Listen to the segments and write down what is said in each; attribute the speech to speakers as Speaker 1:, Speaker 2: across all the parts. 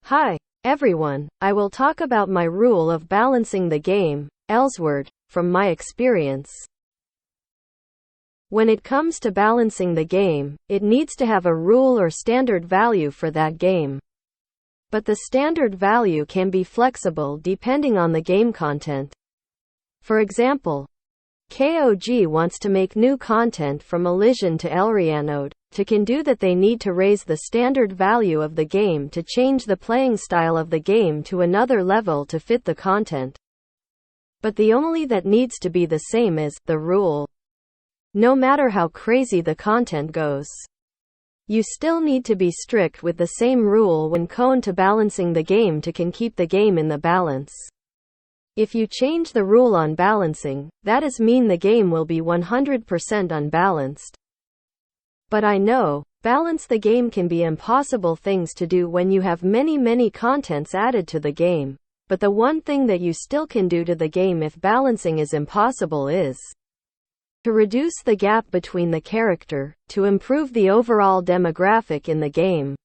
Speaker 1: Hi, everyone. I will talk about my rule of balancing the GameElsword from my experience. When it comes to balancing the game, it needs to have a rule or standard value for that game. But the standard value can be flexible depending on the game content. For example, KOG wants to make new content from Elysian to Elrianode. To can do that, they need to raise the standard value of the game to change the playing style of the game to another level to fit the content. But the only that needs to be the same is the rule. No matter how crazy the content goes, you still need to be strict with the same rule when come to balancing the game to can keep the game in the balance. If you change the rule on balancing, that is mean the game will be 100% unbalanced. But I know, balance the game can be impossible things to do when you have many contents added to the game. But the one thing that you still can do to the game if balancing is impossible is to reduce the gap between the character, to improve the overall demographic in the game.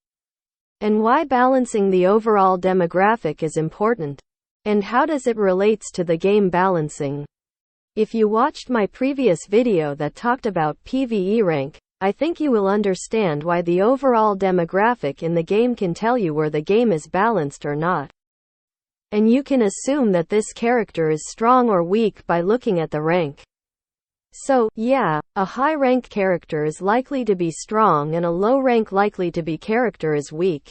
Speaker 1: And why balancing the overall demographic is important. And how does it relates to the game balancing. If you watched my previous video that talked about PvE rank, I think you will understand why the overall demographic in the game can tell you where the game is balanced or not. And you can assume that this character is strong or weak by looking at the rank. So, yeah, a high rank character is likely to be strong and a low rank likely to be character is weak.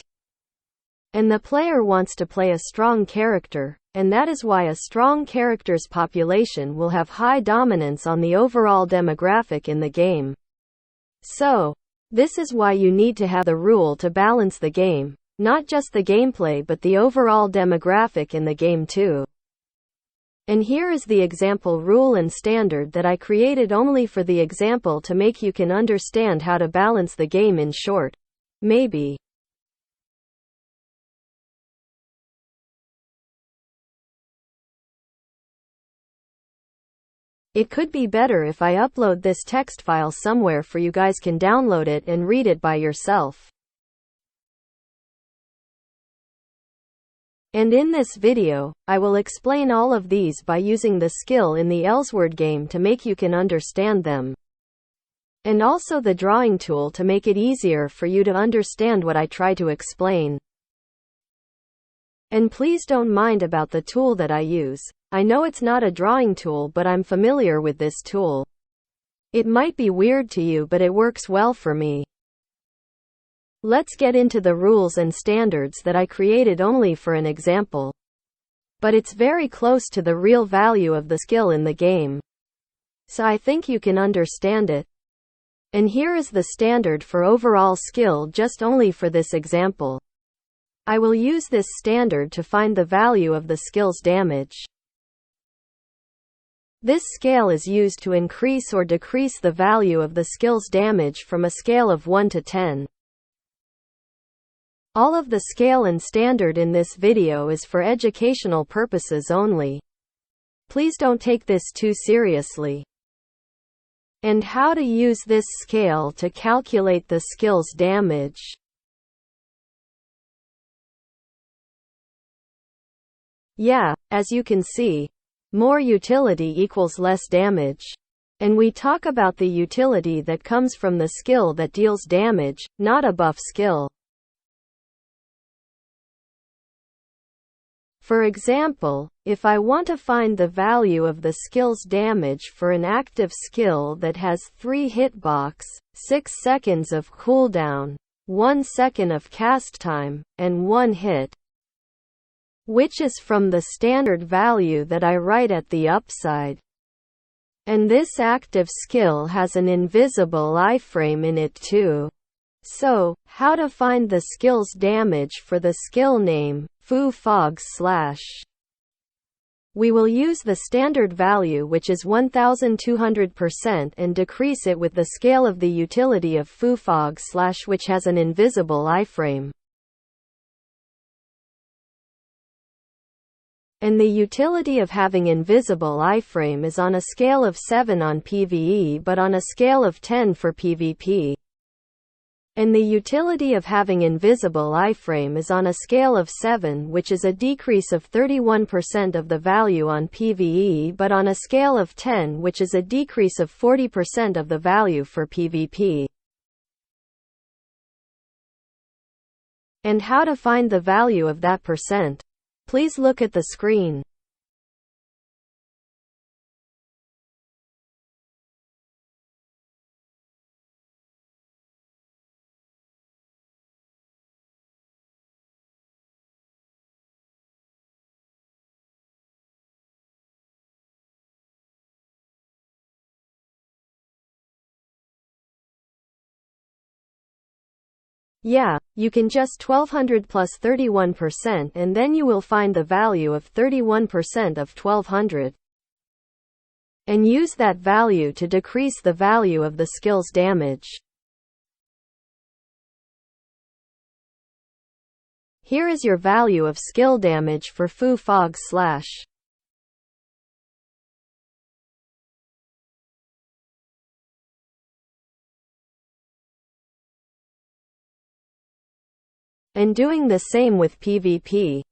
Speaker 1: And the player wants to play a strong character, and that is why a strong character's population will have high dominance on the overall demographic in the game. So, this is why you need to have the rule to balance the game, not just the gameplay but the overall demographic in the game too. And here is the example rule and standard that I created only for the example to make you can understand how to balance the game in short. Maybe. It could be better if I upload this text file somewhere for you guys can download it and read it by yourself. And in this video, I will explain all of these by using the skill in the Elsword game to make you can understand them. And also the drawing tool to make it easier for you to understand what I try to explain. And please don't mind about the tool that I use. I know it's not a drawing tool but I'm familiar with this tool. It might be weird to you but it works well for me. Let's get into the rules and standards that I created only for an example. But it's very close to the real value of the skill in the game. So I think you can understand it. And here is the standard for overall skill just only for this example. I will use this standard to find the value of the skill's damage. This scale is used to increase or decrease the value of the skill's damage from a scale of 1 to 10. All of the scale and standard in this video is for educational purposes only. Please don't take this too seriously. And how to use this scale to calculate the skill's damage. Yeah, as you can see, more utility equals less damage. And we talk about the utility that comes from the skill that deals damage, not a buff skill. For example, if I want to find the value of the skill's damage for an active skill that has 3 hitbox, 6 seconds of cooldown, 1 second of cast time, and 1 hit, which is from the standard value that I write at the upside. And this active skill has an invisible iframe in it too. So, how to find the skill's damage for the skill name, Foo Fog /. We will use the standard value which is 1200% and decrease it with the scale of the utility of Foo Fog / which has an invisible iframe. And the utility of having invisible iframe is on a scale of 7 on PvE but on a scale of 10 for PvP. And the utility of having invisible iframe is on a scale of 7, which is a decrease of 31% of the value on PvE, but on a scale of 10, which is a decrease of 40% of the value for PvP. And how to find the value of that percent? Please look at the screen. Yeah, you can just 1200 plus 31% and then you will find the value of 31% of 1200. And use that value to decrease the value of the skill's damage. Here is your value of skill damage for Foo Fog Slash. And doing the same with PvP.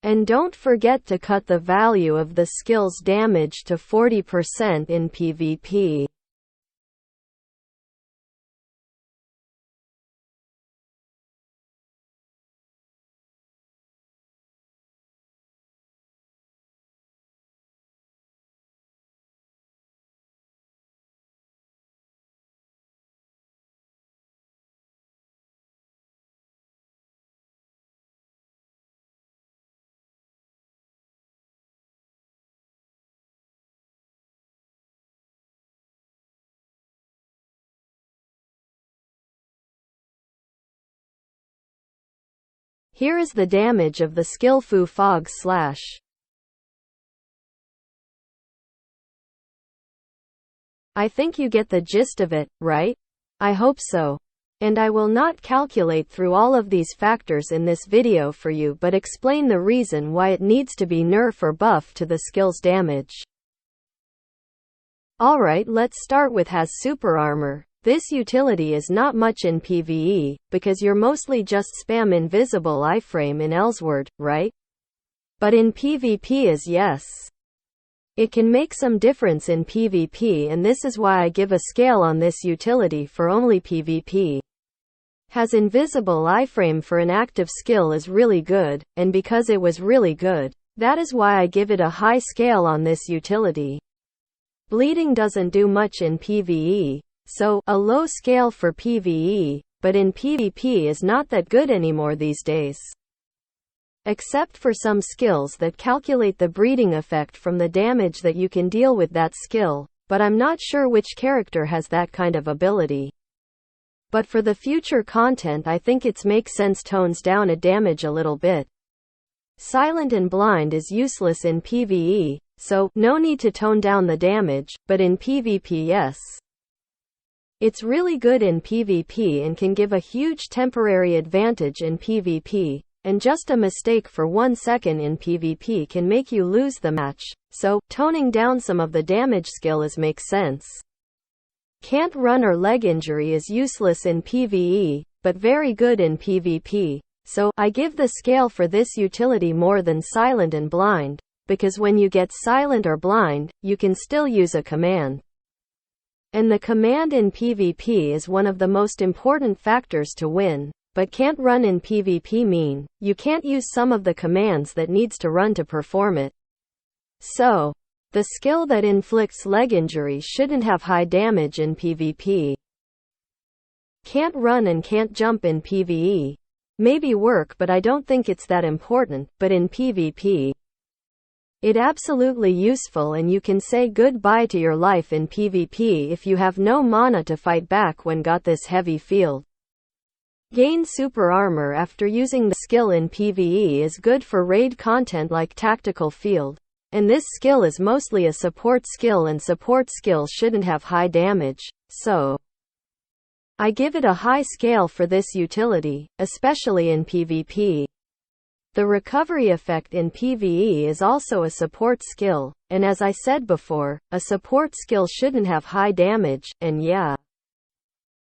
Speaker 1: And don't forget to cut the value of the skill's damage to 40% in PvP. Here is the damage of the skill Foo Fog Slash. I think you get the gist of it, right? I hope so. And I will not calculate through all of these factors in this video for you, but explain the reason why it needs to be nerf or buff to the skill's damage. Alright, let's start with has super armor. This utility is not much in PvE, because you're mostly just spam invisible iframe in Elsword, right? But in PvP is yes. It can make some difference in PvP, and this is why I give a scale on this utility for only PvP. Has invisible iframe for an active skill is really good, and because it was really good, that is why I give it a high scale on this utility. Bleeding doesn't do much in PvE, so a low scale for PvE, but in PvP is not that good anymore these days. Except for some skills that calculate the breeding effect from the damage that you can deal with that skill, but I'm not sure which character has that kind of ability. But for the future content I think it makes sense tones down a damage a little bit. Silent and blind is useless in PvE, so no need to tone down the damage, but in PvP yes. It's really good in PvP and can give a huge temporary advantage in PvP, and just a mistake for 1 second in PvP can make you lose the match, so toning down some of the damage skill makes sense. Can't run or leg injury is useless in PvE, but very good in PvP, so I give the scale for this utility more than silent and blind, because when you get silent or blind, you can still use a command. And the command in PvP is one of the most important factors to win, but can't run in PvP mean you can't use some of the commands that needs to run to perform it. So, the skill that inflicts leg injury shouldn't have high damage in PvP. Can't run and can't jump in PvE. Maybe work, but I don't think it's that important, but in PvP, it absolutely useful, and you can say goodbye to your life in PvP if you have no mana to fight back when got this heavy field. Gain super armor after using the skill in PvE is good for raid content like tactical field. And this skill is mostly a support skill, and support skills shouldn't have high damage, so I give it a high scale for this utility, especially in PvP. The recovery effect in PvE is also a support skill, and as I said before, a support skill shouldn't have high damage, and yeah,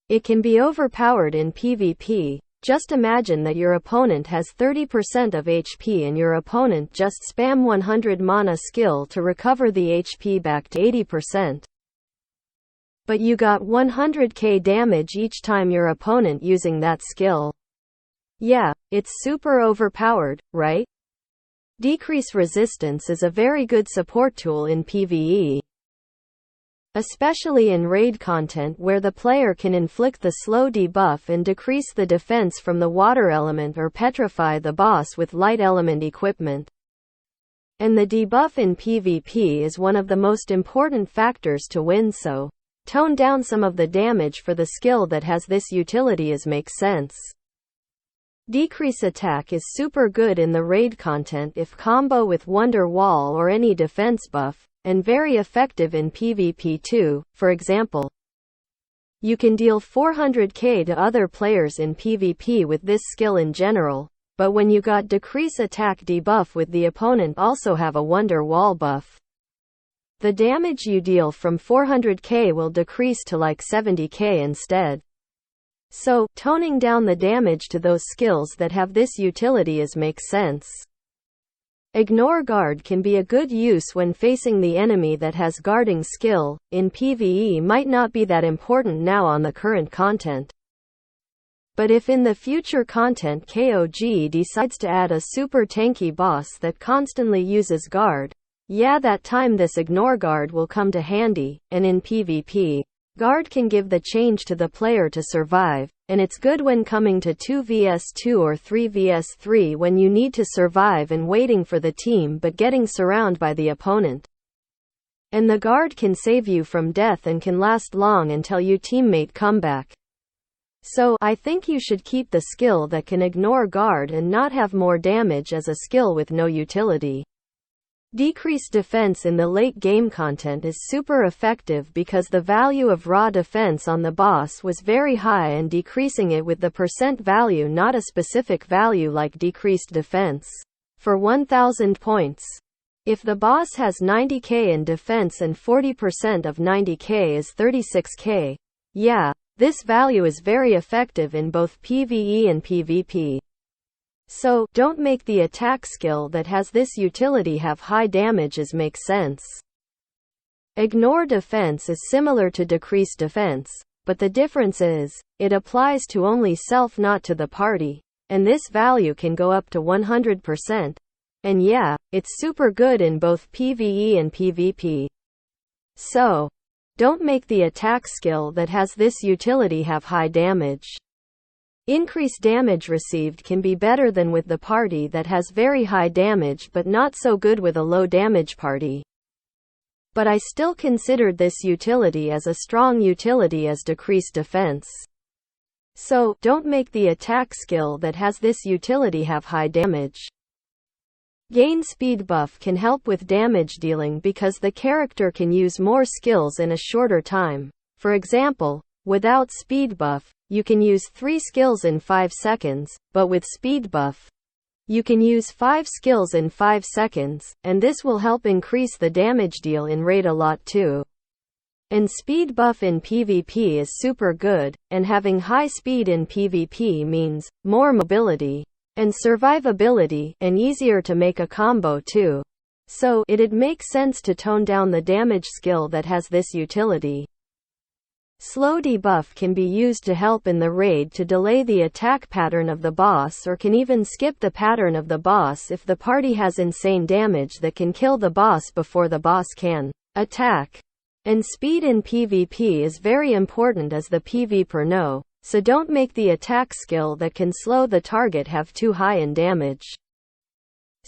Speaker 1: it can be overpowered in PvP. Just imagine that your opponent has 30% of HP and your opponent just spam 100 mana skill to recover the HP back to 80%. But you got 100k damage each time your opponent using that skill. Yeah, it's super overpowered, right? Decrease resistance is a very good support tool in PvE. Especially in raid content where the player can inflict the slow debuff and decrease the defense from the water element or petrify the boss with light element equipment. And the debuff in PvP is one of the most important factors to win, so tone down some of the damage for the skill that has this utility as makes sense. Decrease attack is super good in the raid content if combo with Wonder Wall or any defense buff, and very effective in PvP too. For example, you can deal 400k to other players in PvP with this skill in general, but when you got decrease attack debuff with the opponent also have a Wonder Wall buff, the damage you deal from 400k will decrease to like 70k instead. So, toning down the damage to those skills that have this utility makes sense. Ignore guard can be a good use when facing the enemy that has guarding skill. In PvE might not be that important now on the current content. But if in the future content KOG decides to add a super tanky boss that constantly uses guard, yeah, that time this ignore guard will come to handy. And in PvP, guard can give the change to the player to survive, and it's good when coming to 2 vs 2 or 3 vs 3 when you need to survive and waiting for the team but getting surrounded by the opponent. And the guard can save you from death and can last long until your teammate come back. So, I think you should keep the skill that can ignore guard and not have more damage as a skill with no utility. Decreased defense in the late game content is super effective because the value of raw defense on the boss was very high, and decreasing it with the percent value, not a specific value like decreased defense, for 1000 points. If the boss has 90k in defense and 40% of 90k is 36k, yeah, this value is very effective in both PvE and PvP. So, don't make the attack skill that has this utility have high damage makes sense. Ignore defense is similar to decrease defense, but the difference is, it applies to only self, not to the party, and this value can go up to 100%. And yeah, it's super good in both PvE and PvP. So, don't make the attack skill that has this utility have high damage. Increased damage received can be better than with the party that has very high damage but not so good with a low damage party. But I still considered this utility as a strong utility as decreased defense. So, don't make the attack skill that has this utility have high damage. Gain speed buff can help with damage dealing because the character can use more skills in a shorter time. For example, without speed buff, you can use 3 skills in 5 seconds, but with speed buff, you can use 5 skills in 5 seconds, and this will help increase the damage deal in raid a lot too. And speed buff in PvP is super good, and having high speed in PvP means more mobility and survivability, and easier to make a combo too. So, it'd make sense to tone down the damage skill that has this utility. Slow debuff can be used to help in the raid to delay the attack pattern of the boss, or can even skip the pattern of the boss if the party has insane damage that can kill the boss before the boss can attack. And speed in PvP is very important as the PvPer know, so don't make the attack skill that can slow the target have too high in damage.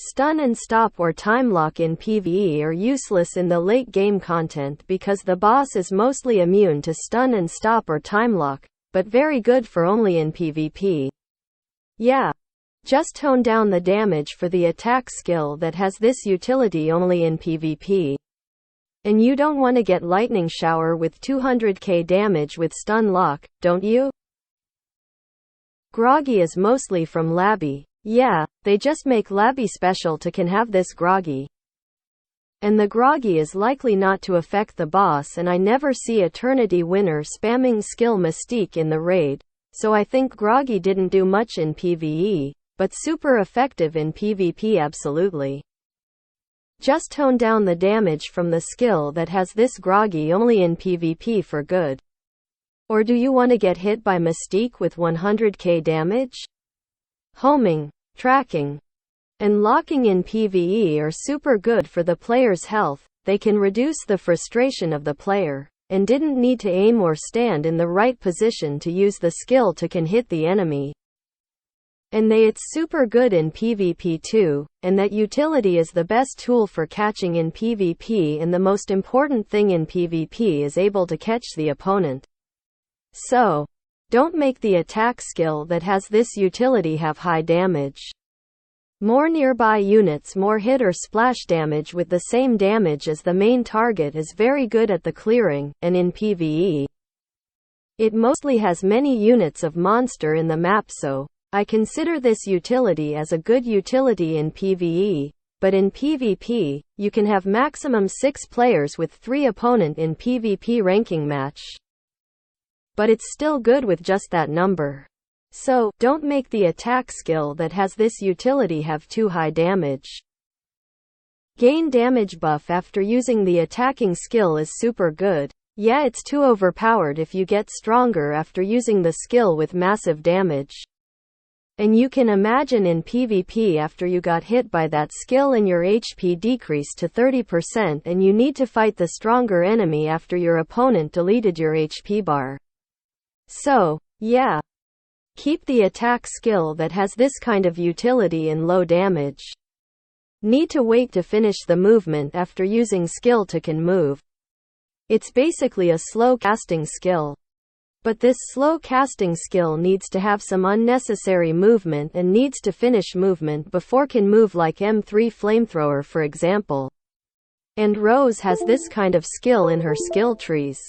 Speaker 1: Stun and stop or time lock in PvE are useless in the late game content because the boss is mostly immune to stun and stop or time lock, but very good for only in PvP. Yeah. Just tone down the damage for the attack skill that has this utility only in PvP. And you don't want to get Lightning Shower with 200k damage with Stun Lock, don't you? Groggy is mostly from Labby. Yeah, they just make Labby special to can have this Groggy. And the Groggy is likely not to affect the boss, and I never see Eternity Winner spamming skill Mystique in the raid, so I think Groggy didn't do much in PvE, but super effective in PvP absolutely. Just tone down the damage from the skill that has this Groggy only in PvP for good. Or do you want to get hit by Mystique with 100k damage? Homing, tracking, and locking in PvE are super good for the player's health. They can reduce the frustration of the player, and didn't need to aim or stand in the right position to use the skill to can hit the enemy. And it's super good in PvP too, and that utility is the best tool for catching in PvP, and the most important thing in PvP is able to catch the opponent. So, don't make the attack skill that has this utility have high damage. More nearby units, more hit or splash damage with the same damage as the main target is very good at the clearing, and in PvE. It mostly has many units of monster in the map, so I consider this utility as a good utility in PvE, but in PvP, you can have maximum 6 players with 3 opponent in PvP ranking match. But it's still good with just that number. So, don't make the attack skill that has this utility have too high damage. Gain damage buff after using the attacking skill is super good. Yeah, it's too overpowered if you get stronger after using the skill with massive damage. And you can imagine in PvP after you got hit by that skill and your HP decreased to 30% and you need to fight the stronger enemy after your opponent deleted your HP bar. So, yeah. Keep the attack skill that has this kind of utility in low damage. Need to wait to finish the movement after using skill to can move. It's basically a slow casting skill. But this slow casting skill needs to have some unnecessary movement and needs to finish movement before can move, like M3 Flamethrower for example. And Rose has this kind of skill in her skill trees.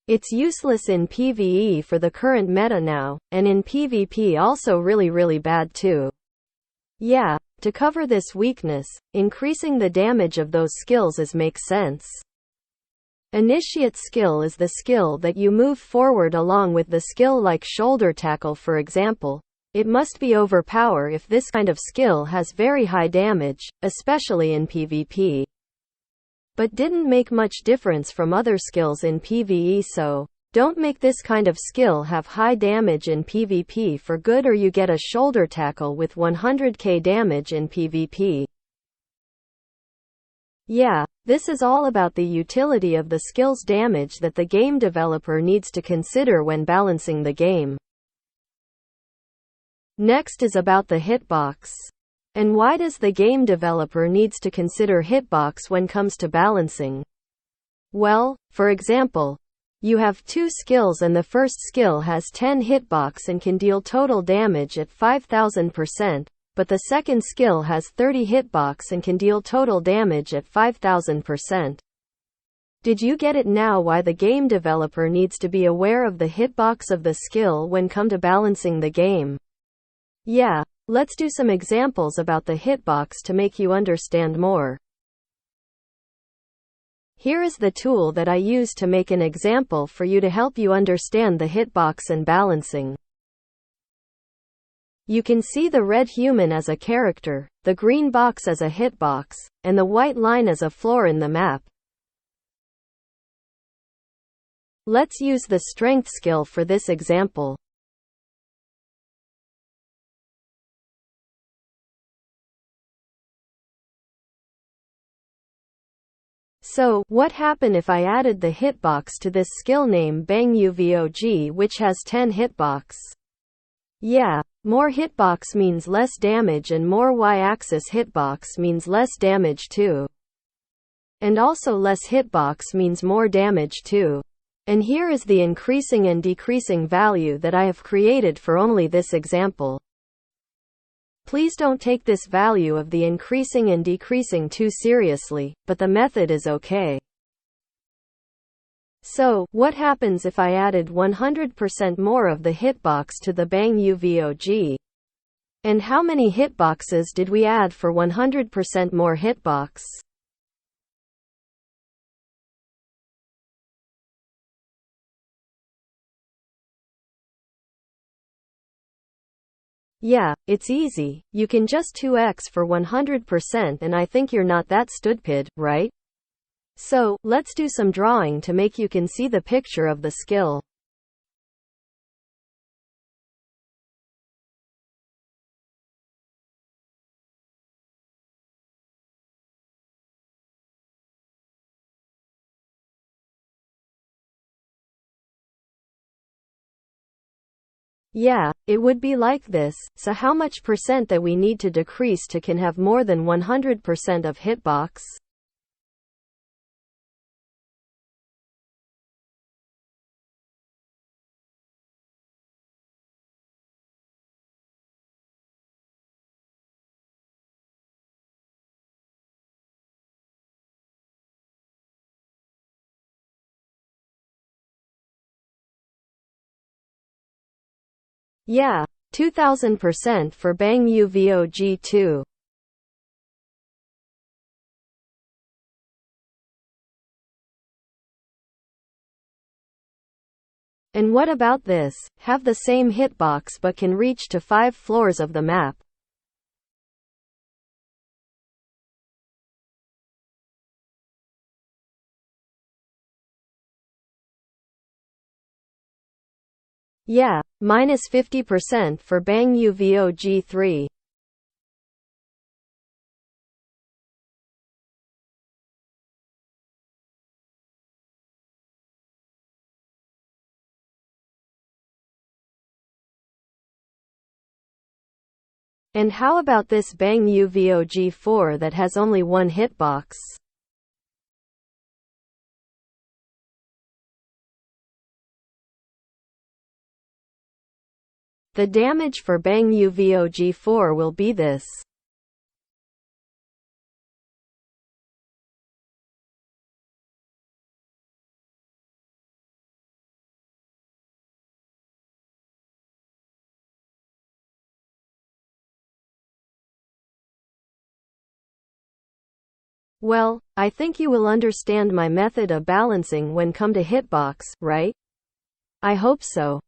Speaker 1: It's useless in PvE for the current meta now, and in PvP also really bad too. Yeah, to cover this weakness, increasing the damage of those skills makes sense. Initiate skill is the skill that you move forward along with the skill, like shoulder tackle for example. It must be overpower if this kind of skill has very high damage, especially in PvP. But didn't make much difference from other skills in PvE, so don't make this kind of skill have high damage in PvP for good, or you get a shoulder tackle with 100k damage in PvP. Yeah, this is all about the utility of the skill's damage that the game developer needs to consider when balancing the game. Next is about the hitbox. And why does the game developer needs to consider hitbox when comes to balancing? Well, for example, you have 2 skills and the first skill has 10 hitbox and can deal total damage at 5000%. But the second skill has 30 hitbox and can deal total damage at 5000%. Did you get it now? Why the game developer needs to be aware of the hitbox of the skill when come to balancing the game? Yeah, let's do some examples about the hitbox to make you understand more. Here is the tool that I use to make an example for you to help you understand the hitbox and balancing. You can see the red human as a character, the green box as a hitbox, and the white line as a floor in the map. Let's use the strength skill for this example. So, what happen if I added the hitbox to this skill name Bang UVOG, which has 10 hitbox? Yeah, more hitbox means less damage, and more Y-axis hitbox means less damage too. And also less hitbox means more damage too. And here is the increasing and decreasing value that I have created for only this example. Please don't take this value of the increasing and decreasing too seriously, but the method is okay. So, what happens if I added 100% more of the hitbox to the Bang UVOG? And how many hitboxes did we add for 100% more hitbox? Yeah, it's easy. You can just 2x for 100% and I think you're not that stupid, right? So, let's do some drawing to make you can see the picture of the skill. Yeah, it would be like this. So how much percent that we need to decrease to can have more than 100% of hitbox? Yeah, 2000% for Bang UVOG2. And what about this? Have the same hitbox but can reach to 5 floors of the map. Yeah, minus 50% for Bang UVOG3. And how about this Bang UVOG4 that has only one hitbox? The damage for Bang UVOG4 will be this. Well, I think you will understand my method of balancing when come to hitbox, right? I hope so.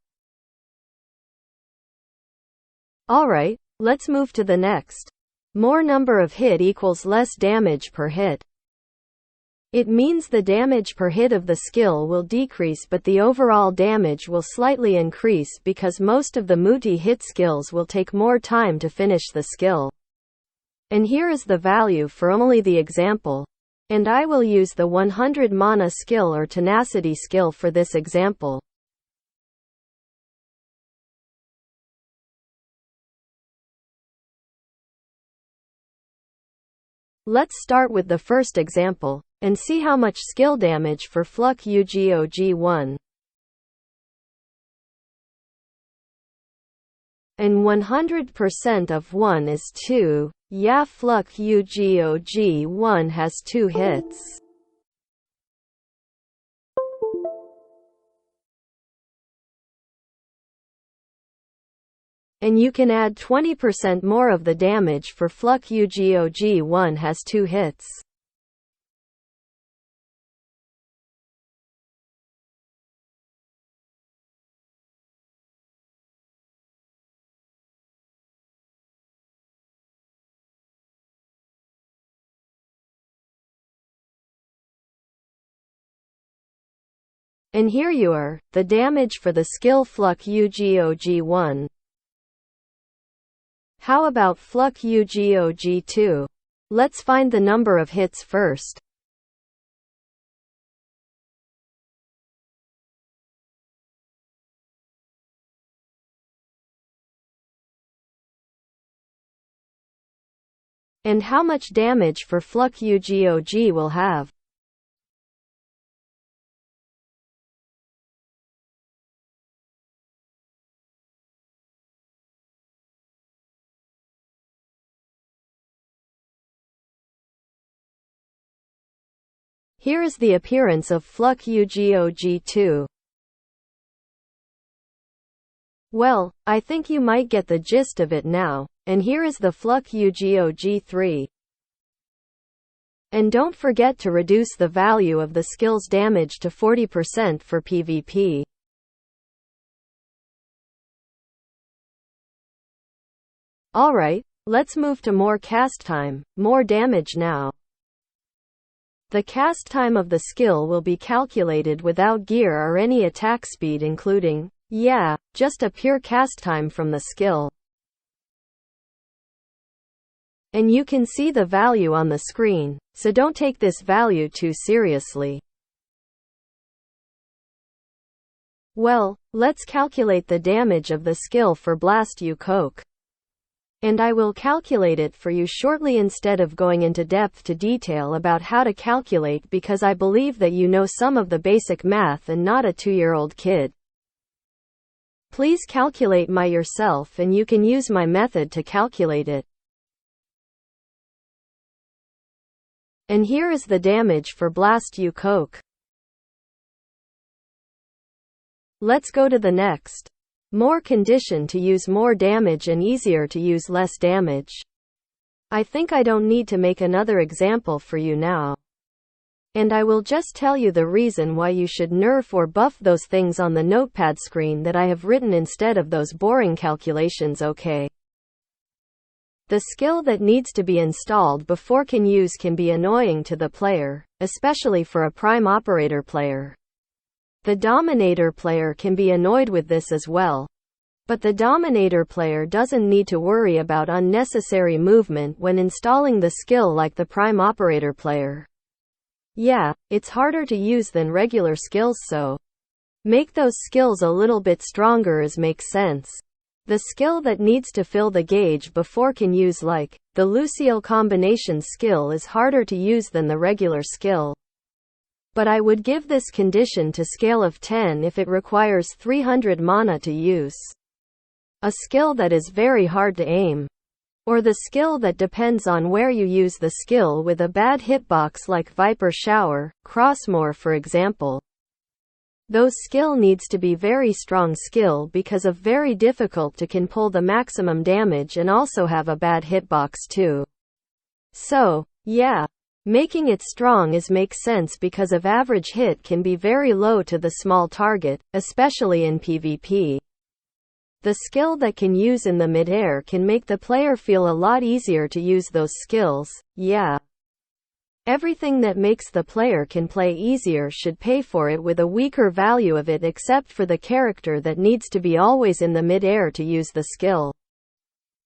Speaker 1: Alright, let's move to the next. More number of hit equals less damage per hit. It means the damage per hit of the skill will decrease but the overall damage will slightly increase because most of the multi-hit skills will take more time to finish the skill. And here is the value for only the example. And I will use the 100 mana skill or tenacity skill for this example. Let's start with the first example, and see how much skill damage for Fluck UGOG1. And 100% of 1 is 2. Yeah, Fluck UGOG1 has 2 hits. And you can add 20% more of the damage for Fluck UGOG1 has 2 hits. And here you are, the damage for the skill Fluck UGOG1. How about Fluck UGOG2? Let's find the number of hits first. And how much damage for Fluck UGOG will have. Here is the appearance of Fluck UGOG2. Well, I think you might get the gist of it now, and here is the Fluck UGOG3. And don't forget to reduce the value of the skill's damage to 40% for PvP. Alright, let's move to more cast time, more damage now. The cast time of the skill will be calculated without gear or any attack speed including, just a pure cast time from the skill. And you can see the value on the screen, so don't take this value too seriously. Well, let's calculate the damage of the skill for Blast You Coke. And I will calculate it for you shortly instead of going into depth to detail about how to calculate because I believe that you know some of the basic math and not a 2-year-old kid. Please calculate yourself and you can use my method to calculate it. And here is the damage for Blast You Coke. Let's go to the next. More condition to use more damage and easier to use less damage. I think I don't need to make another example for you now. And I will just tell you the reason why you should nerf or buff those things on the notepad screen that I have written instead of those boring calculations, okay? The skill that needs to be installed before can be annoying to the player, especially for a Prime Operator player. The Dominator player can be annoyed with this as well. But the Dominator player doesn't need to worry about unnecessary movement when installing the skill like the Prime Operator player. It's harder to use than regular skills, so make those skills a little bit stronger as makes sense. The skill that needs to fill the gauge before can like the Luciole combination skill is harder to use than the regular skill. But I would give this condition to scale of 10 if it requires 300 mana to use. A skill that is very hard to aim. Or the skill that depends on where you use the skill with a bad hitbox like Viper Shower, Crossmore for example. Those skill needs to be very strong skill because of very difficult to can pull the maximum damage and also have a bad hitbox too. So, making it strong makes sense because of average hit can be very low to the small target, especially in PvP. The skill that can use in the mid-air can make the player feel a lot easier to use those skills, Everything that makes the player can play easier should pay for it with a weaker value of it except for the character that needs to be always in the mid-air to use the skill.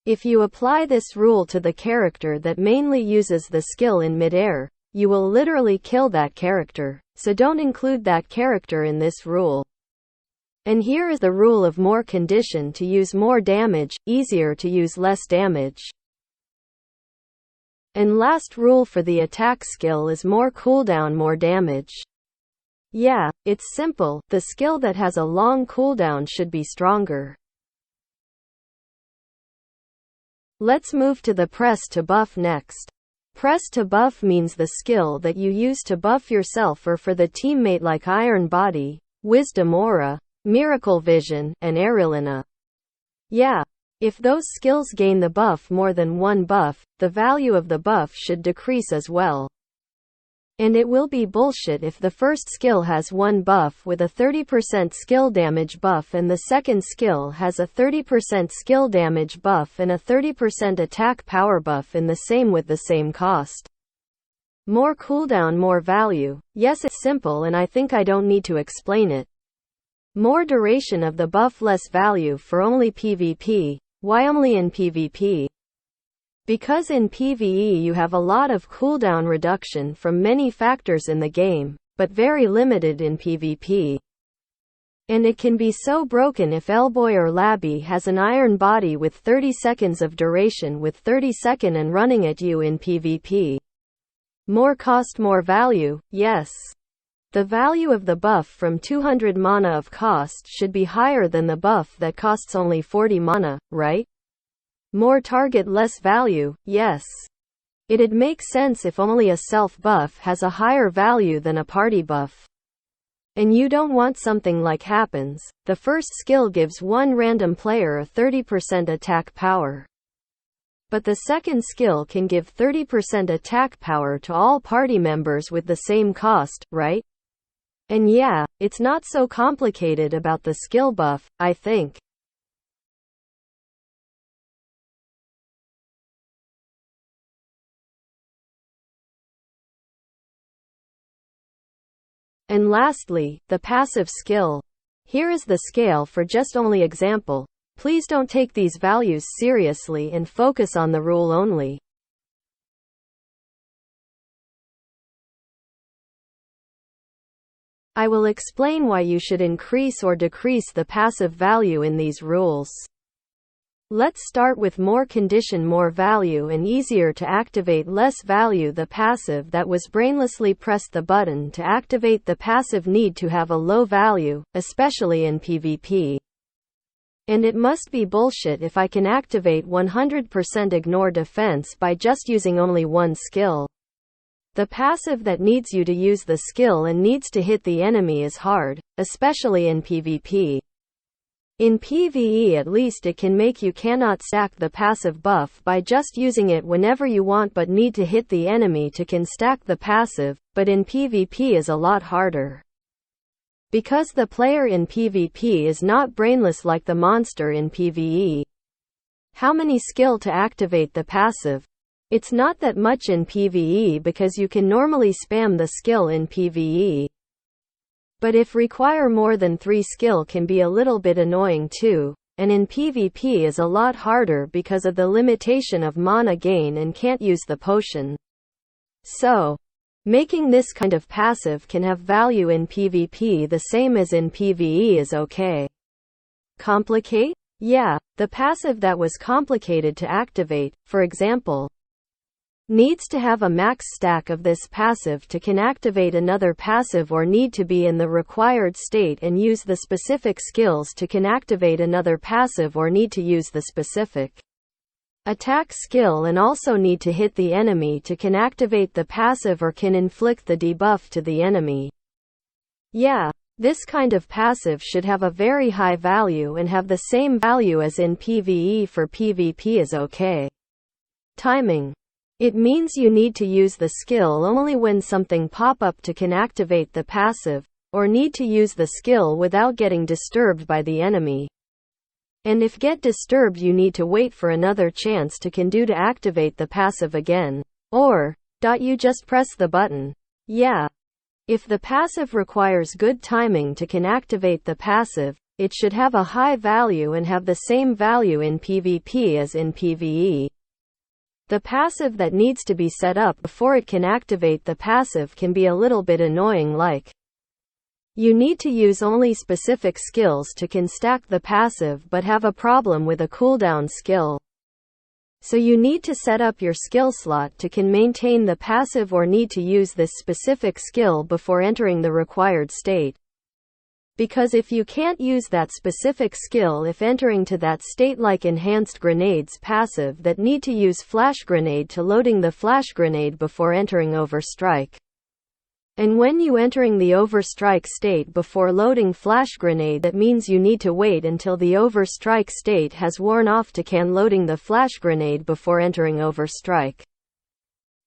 Speaker 1: If you apply this rule to the character that mainly uses the skill in mid-air, you will literally kill that character, so don't include that character in this rule. And here is the rule of more condition to use more damage, easier to use less damage. And last rule for the attack skill is more cooldown, more damage. It's simple, the skill that has a long cooldown should be stronger. Let's move to the press to buff next. Press to buff means the skill that you use to buff yourself or for the teammate like Iron Body, Wisdom Aura, Miracle Vision, and Aerylina. If those skills gain the buff more than one buff, the value of the buff should decrease as well. And it will be bullshit if the first skill has one buff with a 30% skill damage buff and the second skill has a 30% skill damage buff and a 30% attack power buff in the same with the same cost. More cooldown, more value. Yes, it's simple and I think I don't need to explain it. More duration of the buff, less value for only PvP. Why only in PvP? Because in PvE you have a lot of cooldown reduction from many factors in the game, but very limited in PvP. And it can be so broken if Elboy or Labby has an iron body with 30 seconds of duration with 30 seconds and running at you in PvP. More cost, more value, yes. The value of the buff from 200 mana of cost should be higher than the buff that costs only 40 mana, right? More target, less value, yes. It'd make sense if only a self buff has a higher value than a party buff. And you don't want something like happens. The first skill gives one random player a 30% attack power. But the second skill can give 30% attack power to all party members with the same cost, right? And yeah, it's not so complicated about the skill buff, I think. And lastly, the passive skill. Here is the scale for just only example. Please don't take these values seriously and focus on the rule only. I will explain why you should increase or decrease the passive value in these rules. Let's start with more condition more value and easier to activate less value. The passive that was brainlessly pressed the button to activate the passive need to have a low value, especially in PvP. And it must be bullshit if I can activate 100% ignore defense by just using only one skill. The passive that needs you to use the skill and needs to hit the enemy is hard, especially in PvP. In PvE at least it can make you cannot stack the passive buff by just using it whenever you want but need to hit the enemy to can stack the passive, but in PvP is a lot harder. Because the player in PvP is not brainless like the monster in PvE. How many skill to activate the passive? It's not that much in PvE because you can normally spam the skill in PvE. But if require more than 3 skill can be a little bit annoying too, and in PvP is a lot harder because of the limitation of mana gain and can't use the potion. So, making this kind of passive can have value in PvP the same as in PvE is okay. Complicate? Yeah, the passive that was complicated to activate, for example, needs to have a max stack of this passive to can activate another passive or need to be in the required state and use the specific skills to can activate another passive or need to use the specific attack skill and also need to hit the enemy to can activate the passive or can inflict the debuff to the enemy. Yeah, this kind of passive should have a very high value and have the same value as in PvE. For PvP is okay. Timing. It means you need to use the skill only when something pop up to can activate the passive, or need to use the skill without getting disturbed by the enemy. And if get disturbed you need to wait for another chance to can do to activate the passive again. Or, you just press the button. Yeah. If the passive requires good timing to can activate the passive, it should have a high value and have the same value in PvP as in PvE. The passive that needs to be set up before it can activate the passive can be a little bit annoying, like you need to use only specific skills to can stack the passive but have a problem with a cooldown skill. So you need to set up your skill slot to can maintain the passive or need to use this specific skill before entering the required state. Because if you can't use that specific skill if entering to that state, like enhanced grenades passive that need to use flash grenade to loading the flash grenade before entering overstrike. And when you entering the overstrike state before loading flash grenade, that means you need to wait until the overstrike state has worn off to can loading the flash grenade before entering overstrike.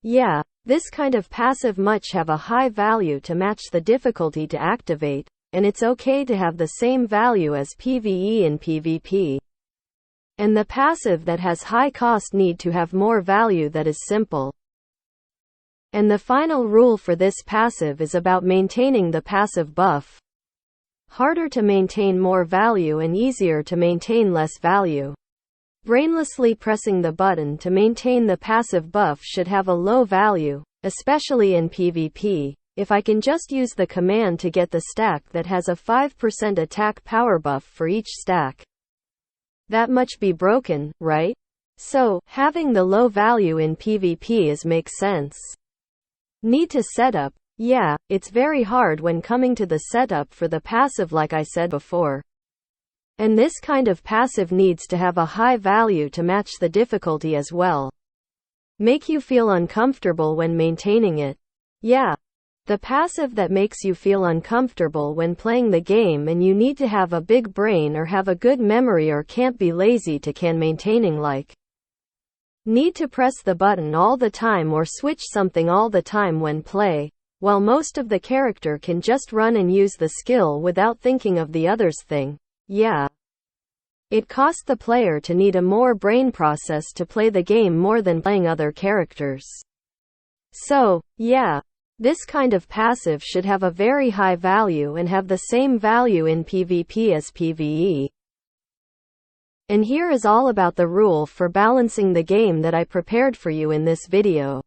Speaker 1: Yeah, this kind of passive must have a high value to match the difficulty to activate. And it's okay to have the same value as PvE and PvP. And the passive that has high cost need to have more value that is simple. And the final rule for this passive is about maintaining the passive buff. Harder to maintain more value and easier to maintain less value. Brainlessly pressing the button to maintain the passive buff should have a low value, especially in PvP. If I can just use the command to get the stack that has a 5% attack power buff for each stack. That much be broken, right? So, having the low value in PvP is makes sense. Need to set up? Yeah, it's very hard when coming to the setup for the passive like I said before. And this kind of passive needs to have a high value to match the difficulty as well. make you feel uncomfortable when maintaining it. Yeah. The passive that makes you feel uncomfortable when playing the game and you need to have a big brain or have a good memory or can't be lazy to can maintaining like need to press the button all the time or switch something all the time when play, while most of the character can just run and use the skill without thinking of the other's thing. Yeah. It costs the player to need a more brain process to play the game more than playing other characters. So, yeah. This kind of passive should have a very high value and have the same value in PvP as PvE. And here is all about the rule for balancing the game that I prepared for you in this video.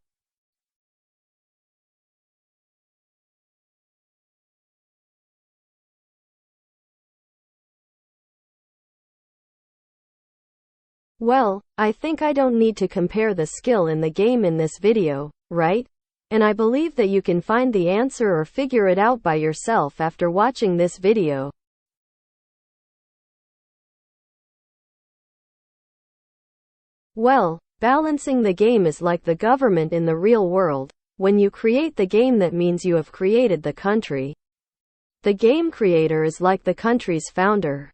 Speaker 1: Well, I think I don't need to compare the skill in the game in this video, right? And I believe that you can find the answer or figure it out by yourself after watching this video. Well, balancing the game is like the government in the real world. When you create the game, that means you have created the country. The game creator is like the country's founder.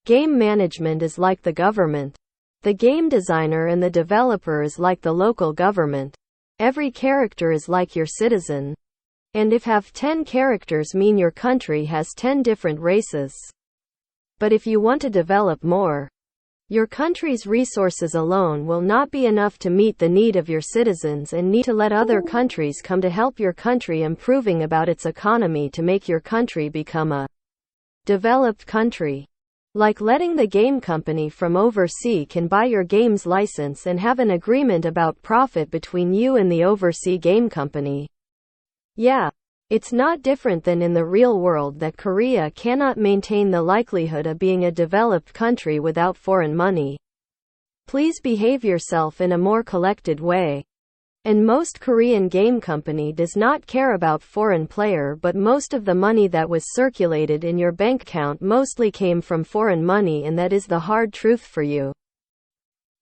Speaker 1: Game management is like the government. The game designer and the developer is like the local government. Every character is like your citizen. And if have 10 characters mean your country has 10 different races. But if you want to develop more, your country's resources alone will not be enough to meet the need of your citizens and need to let other countries come to help your country improving about its economy to make your country become a developed country. Like letting the game company from overseas can buy your game's license and have an agreement about profit between you and the overseas game company. Yeah. It's not different than in the real world that Korea cannot maintain the likelihood of being a developed country without foreign money. Please behave yourself in a more collected way. And most Korean game company does not care about foreign player, but most of the money that was circulated in your bank account mostly came from foreign money, and that is the hard truth for you.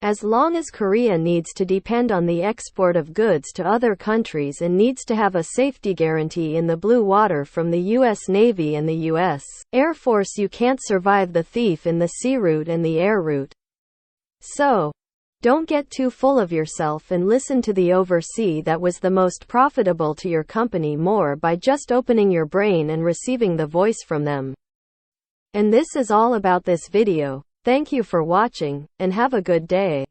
Speaker 1: As long as Korea needs to depend on the export of goods to other countries and needs to have a safety guarantee in the blue water from the US Navy and the US Air Force, you can't survive the thief in the sea route and the air route. So, don't get too full of yourself and listen to the overseas that was the most profitable to your company more by just opening your brain and receiving the voice from them. And this is all about this video. Thank you for watching, and have a good day.